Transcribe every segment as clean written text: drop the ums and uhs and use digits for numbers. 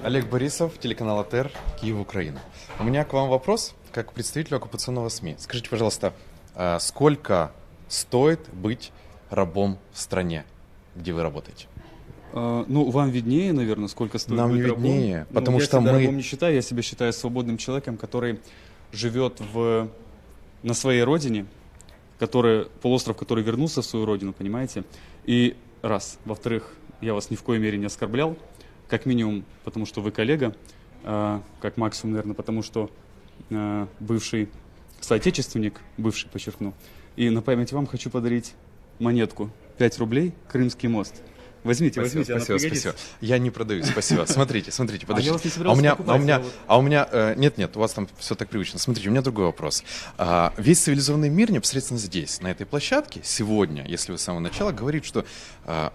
Олег Борисов, телеканал АТР, Киев, Украина. У меня к вам вопрос, как представителю оккупационного СМИ. Скажите, пожалуйста, сколько стоит быть рабом в стране, где вы работаете? Ну, вам виднее, наверное, сколько стоит Нам быть не рабом. виднее, потому я что себя мы... рабом не считаю, я себя считаю свободным человеком, который живет на своей родине, полуостров, который вернулся в свою родину, понимаете? И раз. Во-вторых, я вас ни в коей мере не оскорблял, как минимум, потому что вы коллега, как максимум, наверное, потому что бывший соотечественник, бывший, подчеркну. И на память вам хочу подарить монетку. 5 рублей, Крымский мост. Возьмите, Спасибо. Я не продаю, спасибо. Смотрите, подождите. Я вас не собирался покупать, у меня, нет, у вас там все так привычно. Смотрите, у меня другой вопрос. Весь цивилизованный мир непосредственно здесь, на этой площадке, сегодня, если вы с самого начала, говорит, что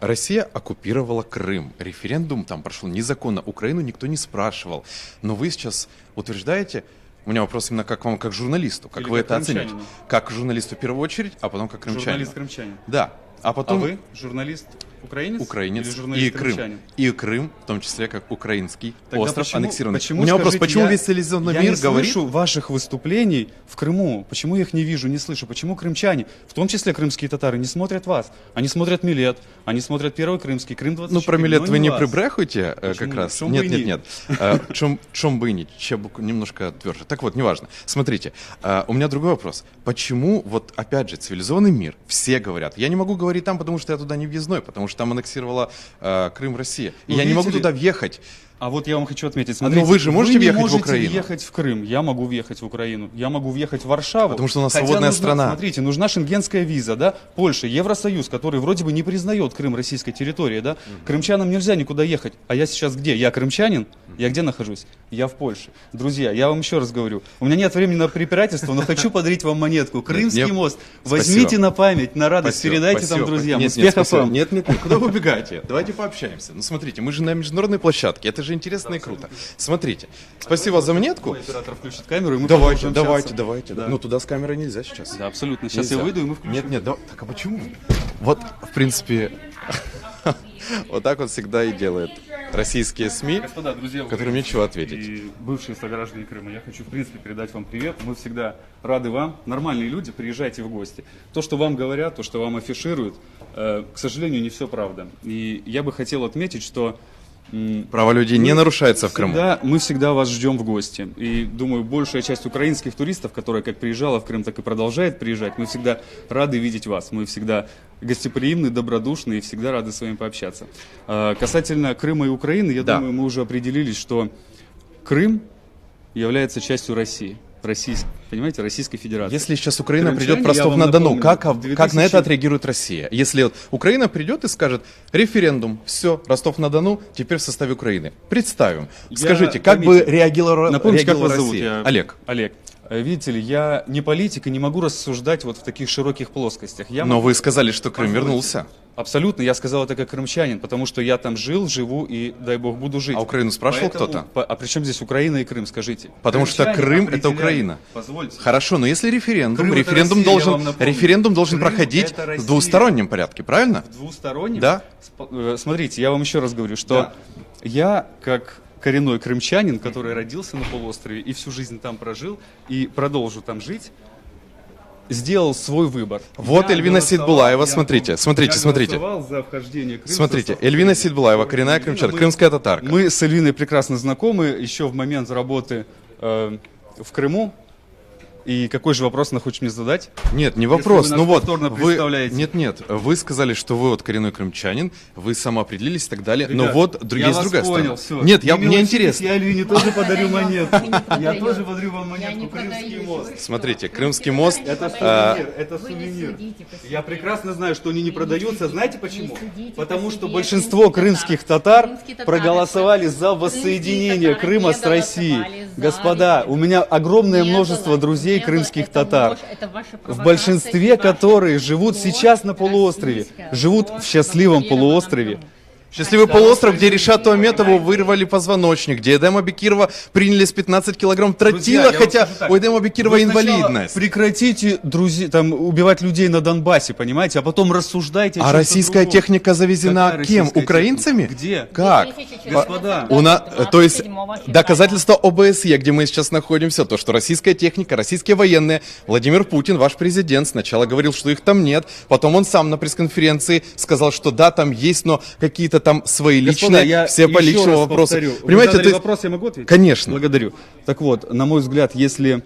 Россия оккупировала Крым. Референдум там прошел незаконно, Украину никто не спрашивал. Но вы сейчас утверждаете... У меня вопрос именно как вам, как журналисту, как вы это оцените? Как журналисту в первую очередь, а потом как крымчанину. Журналист-крымчанин. Да. А потом... А вы журналист украинец? Украинец или журналист и Крым. крымчанин? И Крым, в том числе как украинский Тогда остров аннексированный. У меня вопрос, скажите, почему весь цивилизованный мир не говорит... слышу ваших выступлений в Крыму? Почему я их не вижу, не слышу? Почему крымчане, в том числе крымские татары, не смотрят вас? Они смотрят Милет, они смотрят Первый Крымский, Крым 24. Ну, про Милет вы не прибрехуете как раз? Чом бы и Нет. Чом бы и не, немножко тверже. Так вот, неважно. Смотрите, у меня другой вопрос. Почему, вот опять же, цивилизованный мир, все говорят, я не могу говорить там, потому что я туда не въездной, потому что там аннексировала Крым Россия. И я не могу туда въехать. А вот я вам хочу отметить, смотрите, но вы же можете въехать в можете Украину? въехать в Крым, я могу въехать в Украину, я могу въехать в Варшаву. Потому что у нас свободная страна. Смотрите, нужна шенгенская виза, да, Польша, Евросоюз, который вроде бы не признает Крым российской территорией, да, крымчанам нельзя никуда ехать. А я сейчас где? Я крымчанин? Я где нахожусь? Я в Польше. Друзья, я вам еще раз говорю, у меня нет времени на препирательство, но хочу подарить вам монетку. Крымский мост. Возьмите на память, на радость, передайте там друзьям. Успехов вам. Нет, куда вы убегаете? Давайте пообщаемся. Ну, смотрите, мы же на международной площадке, это же интересно и круто. Смотрите, спасибо за монетку. Оператор включит камеру, и мы давайте. Да. Ну, туда с камерой нельзя сейчас. Да, абсолютно. Сейчас нельзя. я выйду, и мы включим. Нет, так а почему? Вот, в принципе, вот так вот всегда и делают российские СМИ, Господа, друзья, которым нечего ответить. И бывшие сограждане Крыма, я хочу, в принципе, передать вам привет. Мы всегда рады вам. Нормальные люди, приезжайте в гости. То, что вам говорят, то, что вам афишируют, к сожалению, не все правда. И я бы хотел отметить, что права людей не нарушаются в Крыму. Мы всегда вас ждем в гости. И думаю, большая часть украинских туристов, которая как приезжала в Крым, так и продолжает приезжать, мы всегда рады видеть вас. Мы всегда гостеприимны, добродушны и всегда рады с вами пообщаться. Касательно Крыма и Украины, я думаю, мы уже определились, что Крым является частью России. Понимаете, Российской Федерации. Если сейчас Украина Крымчане, придет в Ростов-на-Дону, как на это 2000... отреагирует Россия? Если вот Украина придет и скажет, референдум, все, Ростов-на-Дону теперь в составе Украины. Представим. Скажите, как бы реагировала Россия? Олег. Видите ли, я не политик и не могу рассуждать вот в таких широких плоскостях. Но вы сказали, что Крым вернулся. Абсолютно, я сказал это как крымчанин, потому что я там жил, живу и, дай бог, буду жить. А Украину спрашивал кто-то? А при чем здесь Украина и Крым, скажите? Потому что Крым — это Украина. Позвольте. Хорошо, но если референдум должен проходить в двустороннем порядке, правильно? В двустороннем? Да. Смотрите, я вам еще раз говорю, что я, как коренной крымчанин, который родился на полуострове и всю жизнь там прожил, и продолжу там жить, сделал свой выбор. Вот Эльвина Сейдбулаева, смотрите. За вхождение Крыма. Смотрите, Эльвина Сейдбулаева, коренная крымчанка, крымская татарка. Мы с Эльвиной прекрасно знакомы еще в момент работы в Крыму. И какой же вопрос она хочет мне задать? Нет, не вопрос. Ну вот, Нет, вы сказали, что вы вот коренной крымчанин, вы самоопределились и так далее. Ребят, но вот есть другая сторона. Все. Нет, мне интересно. Я Эльвине тоже подарю монетку. Я тоже подарю вам монетку. Крымский мост. Смотрите, Крымский мост. Это сувенир. Я прекрасно знаю, что они не продаются. Знаете почему? Потому что большинство крымских татар проголосовали за воссоединение Крыма с Россией. Господа, у меня огромное множество друзей крымских татар, в большинстве которые живут сейчас на полуострове, живут в счастливом полуострове Счастливый полуостров, где Ришату Аметову вырвали позвоночник, где Эдема Бекирова приняли с 15 килограмм тротила, Друзья, я вам хотя скажу так, у Эдема Бекирова вы сначала инвалидность. Прекратите, друзья, там, убивать людей на Донбассе, понимаете, а потом рассуждайте о А чем-то российская другом. техника завезена Какая кем? российская Украинцами? техника? Где? Как? Господа. То есть доказательство ОБСЕ, где мы сейчас находимся, то, что российская техника, российские военные, Владимир Путин, ваш президент, сначала говорил, что их там нет, потом он сам на пресс-конференции сказал, что да, там есть, но какие-то там свои Господа, личные, я все по еще личному раз вопросу. повторю. Вы Понимаете, задали то есть- вопрос, я могу ответить? Конечно. Благодарю. Так вот, на мой взгляд, если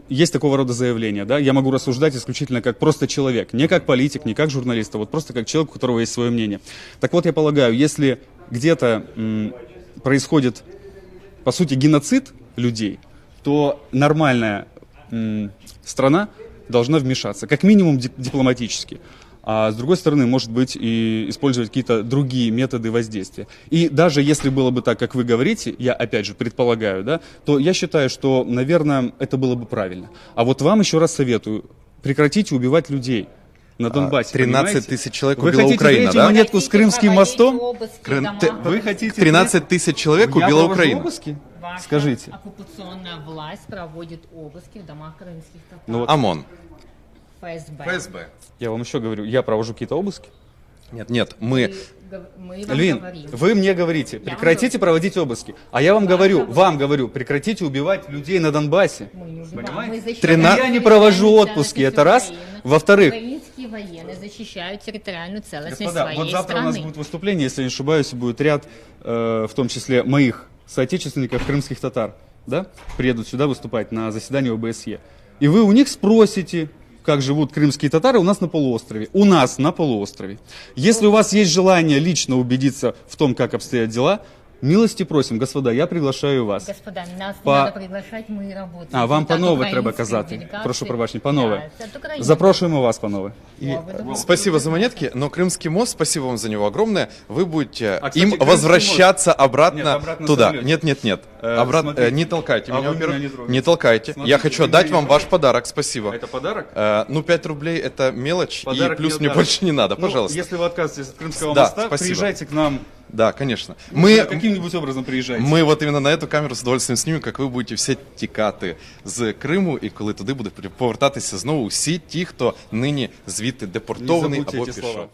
есть такого рода заявления, да, я могу рассуждать исключительно как просто человек, не как политик, не как журналист, а вот просто как человек, у которого есть свое мнение. Так вот, я полагаю, если где-то происходит, по сути, геноцид людей, то нормальная страна должна вмешаться, как минимум дипломатически. А с другой стороны, может быть, и использовать какие-то другие методы воздействия. И даже если было бы так, как вы говорите, я опять же предполагаю, да, то я считаю, что, наверное, это было бы правильно. А вот вам еще раз советую, прекратите убивать людей на Донбассе. 13 понимаете? тысяч человек Вы убила хотите Украина, третью да? монетку с Крымским мостом? Вы хотите 13 тысяч человек Я убила провожу Украина. обыски? Ваша Скажите. оккупационная власть проводит обыски в домах крымских татар. Ну вот, ОМОН. ФСБ. я вам еще говорю, я провожу какие-то обыски. Нет, мы... Мы вам Львин, говорим. вы мне говорите, вам прекратите говорю. проводить обыски. А я вам говорю, прекратите убивать людей на Донбассе. Мы не убиваем, Понимаете? мы защищаем 13 Я не провожу территориальную отпуски, целостность это раз. Украины. Во-вторых, Украинские военные защищают территориальную целостность господа, своей вот завтра у страны. нас будет выступление, если я не ошибаюсь, и будет ряд, в том числе моих соотечественников, крымских татар, да, приедут сюда выступать на заседание ОБСЕ. И вы у них спросите, как живут крымские татары у нас на полуострове. У нас на полуострове. Если у вас есть желание лично убедиться в том, как обстоят дела, милости просим, господа, я приглашаю вас. Господа, нас По- не надо приглашать, ми работаємо. А, вам Так, панове українські треба казати. делегації. Прошу пробачення, панове. Да, це України. Запрошуємо вас, панове. Спасибо за монетки, но Крымский мост, спасибо вам за него огромное. Вы будете А, кстати, им Крымский возвращаться обратно, Нет, обратно туда. на самолете. Нет. Обратно, смотрите. не толкайте А меня, вы меня во-первых. не трогаете. Не толкайте. Смотрите, Я хочу вы отдать меня вам не ваш трогаете. подарок, спасибо. Это подарок? 5 рублей это мелочь, Подарок и плюс не мне отдам. больше не надо, Ну, пожалуйста. если вы отказываетесь от Крымского Да, моста, спасибо. приезжайте к нам. Да, конечно. Каким-нибудь образом приезжайте. Ми от іменно на эту камеру з удовольствием знімемо, як ви будете всі тікати з Криму, і коли туди будуть повертатися знову всі ті, хто нині звідти Не депортований забудьте або эти пішов. слова.